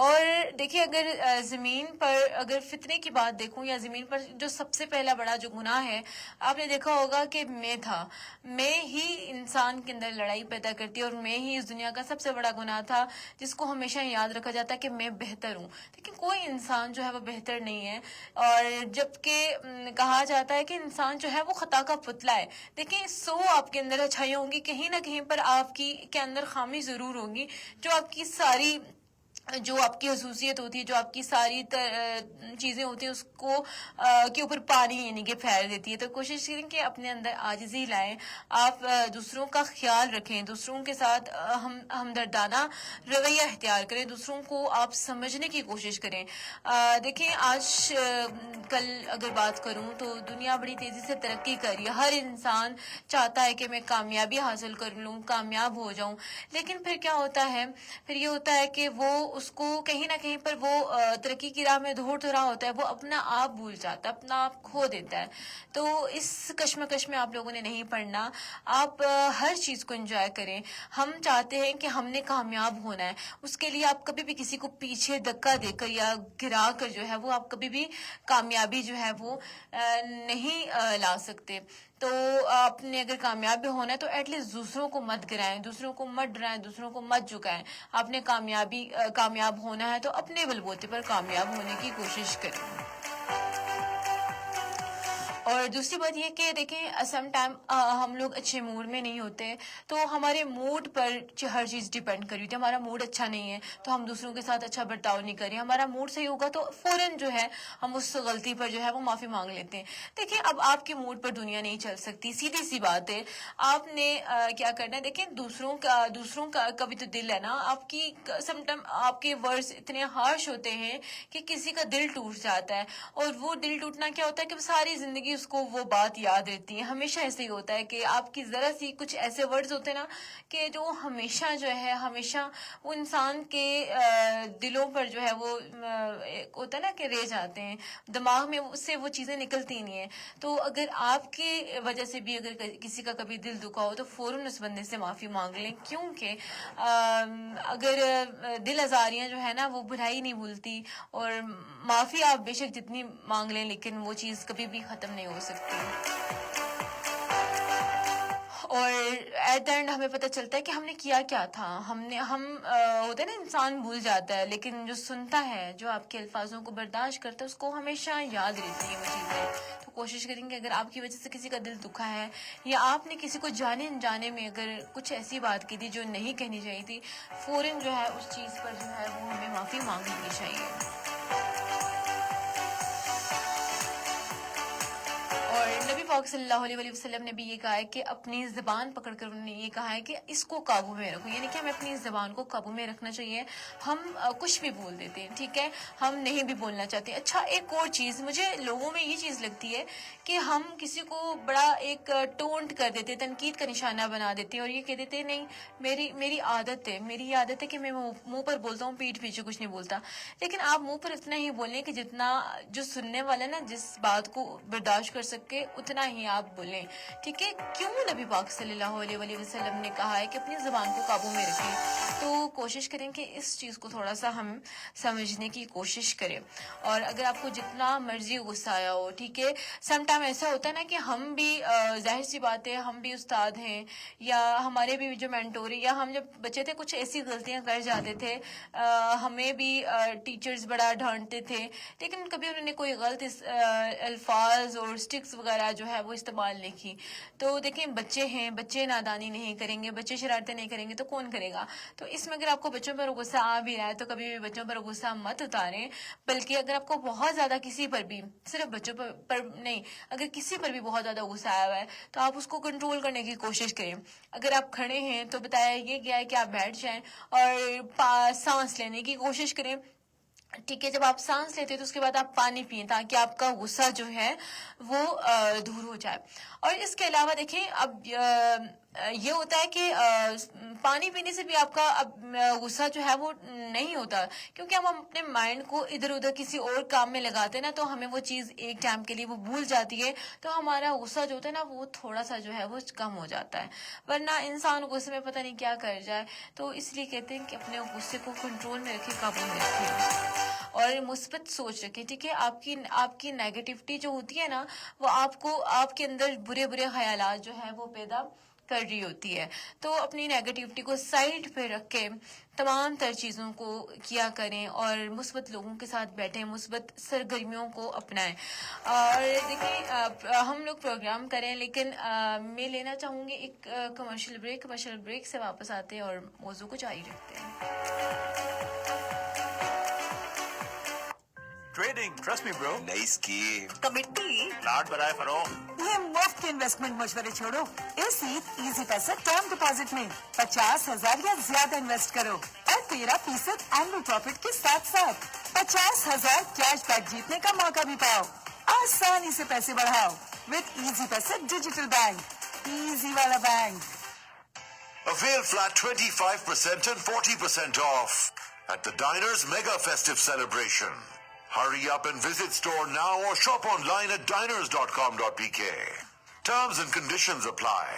اور دیکھیے اگر زمین پر اگر فتنے کی بات دیکھوں یا زمین پر جو سب سے پہلا بڑا جو گناہ ہے آپ نے دیکھا ہوگا کہ میں ہی انسان کے اندر لڑائی پیدا کرتی ہے، اور میں ہی اس دنیا کا سب سے بڑا گناہ تھا جس کو ہمیشہ یاد رکھا جاتا ہے کہ میں بہتر ہوں، لیکن کوئی انسان جو ہے وہ بہتر نہیں ہے۔ اور جبکہ کہا جاتا ہے کہ انسان جو ہے وہ خطا کا پتلا ہے، دیکھیں آپ کے اندر اچھائیاں ہوں گی، کہیں نہ کہیں پر آپ کے اندر خامی ضرور ہوگی جو آپ کی ساری جو آپ کی خصوصیت ہوتی ہے، جو آپ کی ساری چیزیں ہوتی ہیں اس کو کے اوپر پانی یعنی کہ پھیر دیتی ہے۔ تو کوشش کریں کہ اپنے اندر عاجزی لائیں، آپ دوسروں کا خیال رکھیں، دوسروں کے ساتھ ہمدردانہ رویہ اختیار کریں، دوسروں کو آپ سمجھنے کی کوشش کریں۔ دیکھیں آج کل اگر بات کروں تو دنیا بڑی تیزی سے ترقی کر رہی ہے، ہر انسان چاہتا ہے کہ میں کامیابی حاصل کر لوں، کامیاب ہو جاؤں، لیکن پھر کیا ہوتا ہے، پھر یہ ہوتا ہے کہ وہ اس کو کہیں نہ کہیں پر وہ ترقی کی راہ میں دھڑ رہا ہوتا ہے، وہ اپنا آپ بھول جاتا ہے، اپنا آپ کھو دیتا ہے۔ تو اس کشمکش میں آپ لوگوں نے نہیں پڑنا، آپ ہر چیز کو انجوائے کریں۔ ہم چاہتے ہیں کہ ہم نے کامیاب ہونا ہے، اس کے لیے آپ کبھی بھی کسی کو پیچھے دھکا دے کر یا گرا کر جو ہے وہ آپ کبھی بھی کامیابی جو ہے وہ نہیں لا سکتے۔ تو آپ نے اگر کامیاب ہونا ہے تو ایٹ لیسٹ دوسروں کو مت گرائیں، دوسروں کو مت ڈرائیں، دوسروں کو مت جھکائیں۔ آپ نے کامیاب ہونا ہے تو اپنے بل بوتے پر کامیاب ہونے کی کوشش کریں۔ اور دوسری بات یہ کہ دیکھیں سم ٹائم ہم لوگ اچھے موڈ میں نہیں ہوتے، تو ہمارے موڈ پر ہر چیز ڈیپینڈ کری ہوتی ہے۔ ہمارا موڈ اچھا نہیں ہے تو ہم دوسروں کے ساتھ اچھا برتاؤ نہیں کریں، ہمارا موڈ صحیح ہوگا تو فوراً جو ہے ہم اس غلطی پر جو ہے وہ معافی مانگ لیتے ہیں۔ دیکھیں اب آپ کے موڈ پر دنیا نہیں چل سکتی، سیدھی سی بات ہے۔ آپ نے کیا کرنا ہے، دیکھیں دوسروں کا بھی تو دل ہے نا، آپ کی سم ٹائم آپ کے ورڈز اتنے ہارش ہوتے ہیں کہ کسی کا دل ٹوٹ جاتا ہے، اور وہ دل ٹوٹنا کیا ہوتا ہے کہ ساری زندگی اس کو وہ بات یاد رہتی ہے۔ ہمیشہ ایسے ہی ہوتا ہے کہ آپ کی ذرا سی کچھ ایسے ورڈز ہوتے ہیں نا کہ جو ہمیشہ جو ہے ہمیشہ وہ انسان کے دلوں پر جو ہے وہ ہوتا ہے نا کہ رہ جاتے ہیں، دماغ میں اس سے وہ چیزیں نکلتی نہیں ہیں۔ تو اگر آپ کی وجہ سے بھی اگر کسی کا کبھی دل دکھا ہو تو فوراً اس بندے سے معافی مانگ لیں، کیونکہ اگر دل آزاریاں جو ہے نا وہ برائی نہیں بھولتی، اور معافی آپ بے شک جتنی مانگ لیں لیکن وہ چیز کبھی بھی ختم نہیں ہو سکتی۔ اور ایٹ دا اینڈ ہمیں پتہ چلتا ہے کہ ہم نے کیا تھا، ہوتا ہے نا انسان بھول جاتا ہے، لیکن جو سنتا ہے، جو آپ کے الفاظوں کو برداشت کرتا ہے، اس کو ہمیشہ یاد رہتی ہے وہ چیزیں۔ تو کوشش کریں گے اگر آپ کی وجہ سے کسی کا دل دکھا ہے، یا آپ نے کسی کو جانے انجانے میں اگر کچھ ایسی بات کی تھی جو نہیں کہنی چاہیے تھی، فوراً جو ہے اس چیز پر جو ہے وہ ہمیں معافی مانگ لینی چاہیے۔ اور نبی پاک صلی اللہ علیہ وسلم نے بھی یہ کہا ہے کہ اپنی زبان پکڑ کر انہوں نے یہ کہا ہے کہ اس کو قابو میں رکھو، یعنی کہ ہمیں اپنی زبان کو قابو میں رکھنا چاہیے۔ ہم کچھ بھی بول دیتے ہیں، ٹھیک ہے، ہم نہیں بھی بولنا چاہتے۔ اچھا ایک اور چیز مجھے لوگوں میں یہ چیز لگتی ہے کہ ہم کسی کو بڑا ایک ٹونٹ کر دیتے، تنقید کا نشانہ بنا دیتے ہیں، اور یہ کہہ دیتے ہیں نہیں میری عادت ہے کہ میں منہ پر بولتا ہوں، پیٹھ پیچھے کچھ نہیں بولتا۔ لیکن آپ منہ پر اتنا ہی بولیں کہ جتنا جو سننے والا نا جس بات کو برداشت کر سکے اتنا ہی آپ بولیں، ٹھیک ہے۔ کیوں نبی پاک صلی اللہ علیہ وسلم نے کہا ہے کہ اپنی زبان کو قابو میں رکھیں، تو کوشش کریں کہ اس چیز کو تھوڑا سا ہم سمجھنے کی کوشش کریں۔ اور اگر آپ کو جتنا مرضی غصہ آیا ہو، ٹھیک ہے، سم ٹائم ایسا ہوتا ہے نا کہ ہم بھی ظاہر سی بات ہے ہم بھی استاد ہیں، یا ہمارے بھی جو مینٹور، یا ہم جب بچے تھے کچھ ایسی غلطیاں کر جاتے تھے، ہمیں بھی ٹیچرز بڑا ڈانٹتے تھے، لیکن کبھی انہوں نے کوئی غلط الفاظ اور اسٹکس وغیرہ جو ہے وہ استعمال نہیں کی۔ تو دیکھیں بچے ہیں، بچے نادانی نہیں کریں گے، بچے شرارتیں نہیں کریں گے تو کون کرے گا؟ تو اس میں اگر آپ کو بچوں پر غصہ آ بھی رہا ہے تو کبھی بھی بچوں پر غصہ مت اتاریں، بلکہ اگر آپ کو بہت زیادہ کسی پر بھی، صرف بچوں پر نہیں، اگر کسی پر بھی بہت زیادہ غصہ آیا ہوا ہے تو آپ اس کو کنٹرول کرنے کی کوشش کریں۔ اگر آپ کھڑے ہیں تو بتایا یہ گیا ہے کہ آپ بیٹھ جائیں اور سانس لینے کی کوشش کریں، ٹھیک ہے۔ جب آپ سانس لیتے تو اس کے بعد آپ پانی پئیں تاکہ آپ کا غصہ جو ہے وہ دور ہو جائے۔ اور اس کے علاوہ دیکھیں اب یہ ہوتا ہے کہ پانی پینے سے بھی آپ کا اب غصہ جو ہے وہ نہیں ہوتا، کیونکہ ہم اپنے مائنڈ کو ادھر ادھر کسی اور کام میں لگاتے ہیں نا، تو ہمیں وہ چیز ایک ٹائم کے لیے وہ بھول جاتی ہے، تو ہمارا غصہ جو ہوتا ہے نا وہ تھوڑا سا جو ہے وہ کم ہو جاتا ہے، ورنہ انسان غصے میں پتہ نہیں کیا کر جائے۔ تو اس لیے کہتے ہیں کہ اپنے غصے کو کنٹرول میں رکھے، قابو میں رکھے اور مثبت سوچ رکھے، ٹھیک ہے؟ آپ کی نیگیٹیوٹی جو ہوتی ہے نا، وہ آپ کے اندر برے برے خیالات جو ہے وہ پیدا کر رہی ہوتی ہے، تو اپنی نیگیٹیوٹی کو سائڈ پہ رکھ کے تمام تر چیزوں کو کیا کریں اور مثبت لوگوں کے ساتھ بیٹھیں، مثبت سرگرمیوں کو اپنائیں۔ اور دیکھیں ہم لوگ پروگرام کریں، لیکن میں لینا چاہوں گی ایک کمرشل بریک سے واپس آتے ہیں اور موضوع کو جاری رکھتے ہیں۔ ٹریڈنگ ٹرسٹ می برو، نئی اسکیم، کمیٹی، پلاٹ برائے فروخت، یہ مفت انویسٹمنٹ مشورے چھوڑو، اس ایزی پیسہ ٹرم ڈپازٹ میں 50,000 یا زیادہ انویسٹ کرو اور 13% اینوئل پروفٹ کے ساتھ ساتھ 50,000 کیش بیک جیتنے کا موقع بھی پاؤ۔ آسانی سے پیسے بڑھاؤ وتھ ایزی پیسہ ڈیجیٹل بینک، ایزی والا bank. Avail flat 25% and 40% off at the Diners Mega Festive Celebration. Hurry up and visit store now or shop online at diners.com.pk. Terms and conditions apply.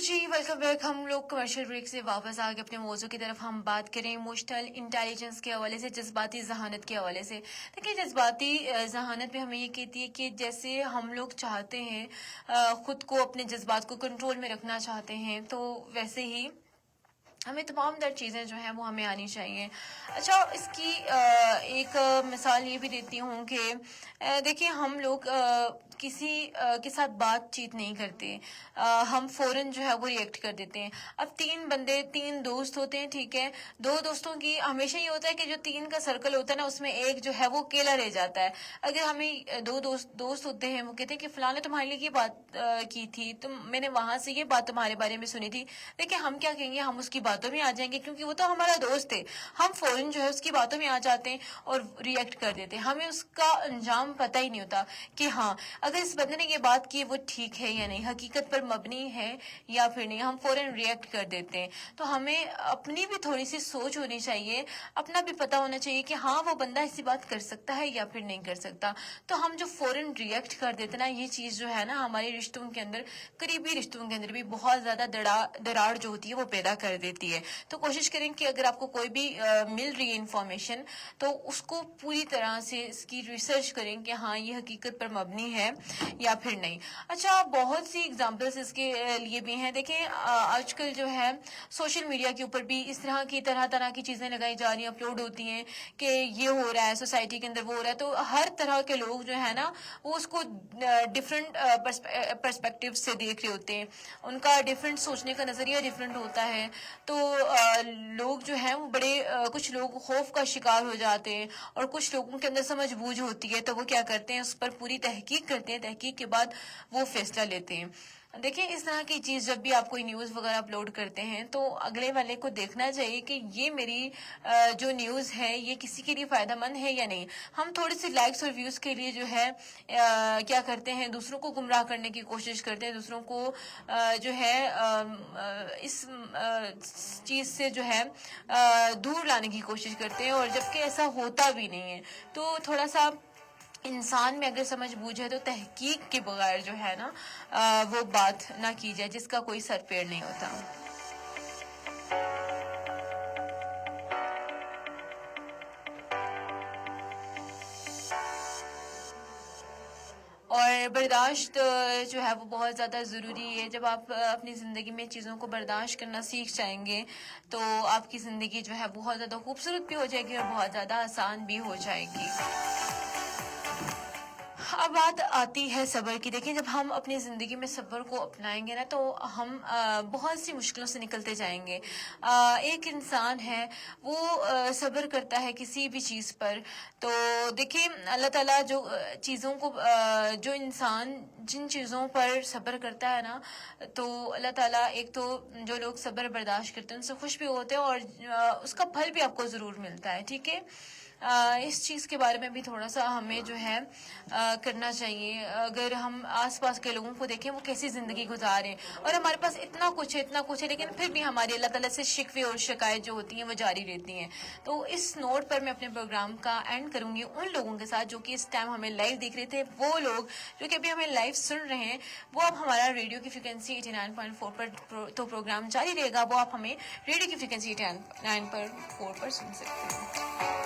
جی welcome back. ہم لوگ commercial break سے واپس آ کے اپنے موضوع کی طرف ہم بات کریں ایموشنل انٹیلیجنس کے حوالے سے، جذباتی ذہانت کے حوالے سے۔ دیکھیے جذباتی ذہانت بھی ہمیں یہ کہتی ہے کہ جیسے ہم لوگ چاہتے ہیں خود کو اپنے جذبات کو کنٹرول میں رکھنا چاہتے ہیں، تو ویسے ہی ہمیں تمام در چیزیں جو ہیں وہ ہمیں آنی چاہیے۔ اچھا اس کی ایک مثال یہ بھی دیتی ہوں کہ دیکھیں ہم لوگ کسی کے ساتھ بات چیت نہیں کرتے، ہم فوراً جو ہے وہ ریئیکٹ کر دیتے ہیں۔ اب تین دوست ہوتے ہیں، ٹھیک ہے؟ دو دوستوں کی ہمیشہ یہ ہوتا ہے کہ جو 3 کا سرکل ہوتا ہے نا، اس میں ایک جو ہے وہ اکیلا رہ جاتا ہے۔ اگر ہمیں 2 دوست ہوتے ہیں، وہ کہتے ہیں کہ فلاں نے تمہارے لیے یہ بات کی تھی، میں نے وہاں سے یہ بات تمہارے بارے میں سنی تھی، دیکھیں ہم کیا کہیں گے، ہم اس کی باتوں میں آ جائیں گے، کیونکہ وہ تو ہمارا دوست ہے، ہم فوراً جو ہے اس کی باتوں میں آ جاتے ہیں اور ریئیکٹ کر دیتے ہیں۔ ہمیں اس کا انجام پتہ ہی نہیں ہوتا کہ ہاں اگر اس بندے نے یہ بات کی وہ ٹھیک ہے یا نہیں، حقیقت پر مبنی ہے یا پھر نہیں، ہم فوراً ریئیکٹ کر دیتے ہیں۔ تو ہمیں اپنی بھی تھوڑی سی سوچ ہونی چاہیے، اپنا بھی پتہ ہونا چاہیے کہ ہاں وہ بندہ ایسی بات کر سکتا ہے یا پھر نہیں کر سکتا۔ تو ہم جو فوراً ریئیکٹ کر دیتے نا، یہ چیز جو ہے نا ہمارے رشتوں کے اندر، قریبی رشتوں کے اندر بھی بہت زیادہ دراڑ جو ہوتی ہے وہ پیدا کر دیتی ہے۔ تو کوشش کریں کہ اگر آپ کو کوئی بھی مل رہی ہے انفارمیشن، تو اس کو پوری طرح سے اس کی ریسرچ کریں کہ ہاں یہ حقیقت پر مبنی ہے یا پھر نہیں۔ اچھا بہت سی ایگزامپلس اس کے لیے بھی ہیں۔ دیکھیں آج کل جو ہے سوشل میڈیا کے اوپر بھی اس طرح کی چیزیں لگائی جا رہی ہیں، اپلوڈ ہوتی ہیں کہ یہ ہو رہا ہے سوسائٹی کے اندر، وہ ہو رہا ہے، تو ہر طرح کے لوگ جو ہے نا وہ اس کو ڈفرینٹ پرسپیکٹیو سے دیکھ رہے ہوتے ہیں، ان کا ڈفرینٹ سوچنے کا نظریہ ڈفرینٹ ہوتا ہے۔ تو لوگ جو ہیں وہ بڑے کچھ لوگ خوف کا شکار ہو جاتے ہیں، اور کچھ لوگوں کے اندر سمجھ بوجھ ہوتی ہے، تو وہ کیا کرتے ہیں، اس پر پوری تحقیق کرتے ہیں، تحقیق کے بعد وہ فیصلہ لیتے ہیں۔ دیکھیں اس طرح کی چیز جب بھی آپ کوئی نیوز وغیرہ اپلوڈ کرتے ہیں، تو اگلے والے کو دیکھنا چاہیے کہ یہ میری جو نیوز ہے یہ کسی کے لیے فائدہ مند ہے یا نہیں۔ ہم تھوڑی سی لائکس اور ویوز کے لیے جو ہے کیا کرتے ہیں، دوسروں کو گمراہ کرنے کی کوشش کرتے ہیں، دوسروں کو جو ہے اس چیز سے جو ہے دور لانے کی کوشش کرتے ہیں، اور جبکہ ایسا ہوتا بھی نہیں ہے۔ تو تھوڑا سا انسان میں اگر سمجھ بوجھ ہے تو تحقیق کے بغیر جو ہے نا وہ بات نہ کی جائے جس کا کوئی سر پیر نہیں ہوتا۔ اور برداشت جو ہے وہ بہت زیادہ ضروری ہے۔ جب آپ اپنی زندگی میں چیزوں کو برداشت کرنا سیکھ جائیں گے تو آپ کی زندگی جو ہے بہت زیادہ خوبصورت بھی ہو جائے گی اور بہت زیادہ آسان بھی ہو جائے گی۔ اب بات آتی ہے صبر کی۔ دیکھیں جب ہم اپنی زندگی میں صبر کو اپنائیں گے نا تو ہم بہت سی مشکلوں سے نکلتے جائیں گے۔ ایک انسان ہے وہ صبر کرتا ہے کسی بھی چیز پر، تو دیکھیں اللہ تعالیٰ جو انسان جن چیزوں پر صبر کرتا ہے نا، تو اللہ تعالیٰ ایک تو جو لوگ صبر برداشت کرتے ہیں ان سے خوش بھی ہوتے ہیں، اور اس کا پھل بھی آپ کو ضرور ملتا ہے، ٹھیک ہے۔ اس چیز کے بارے میں بھی تھوڑا سا ہمیں جو ہے کرنا چاہیے. اگر ہم آس پاس کے لوگوں کو دیکھیں وہ کیسی زندگی گزارے ہیں, اور ہمارے پاس اتنا کچھ ہے لیکن پھر بھی ہماری اللہ تعالیٰ سے شکوے اور شکایت جو ہوتی ہیں وہ جاری رہتی ہیں. تو اس نوٹ پر میں اپنے پروگرام کا اینڈ کروں گی ان لوگوں کے ساتھ جو کہ اس ٹائم ہمیں لائیو دیکھ رہے تھے. وہ لوگ جو کہ ابھی ہمیں لائیو سن رہے ہیں وہ اب ہمارا ریڈیو کی فریکوینسی 89.4 پر تو پروگرام جاری رہے گا, وہ آپ ہمیں ریڈیو کی فریکوینسی 89.4 پر سن سکتے ہیں.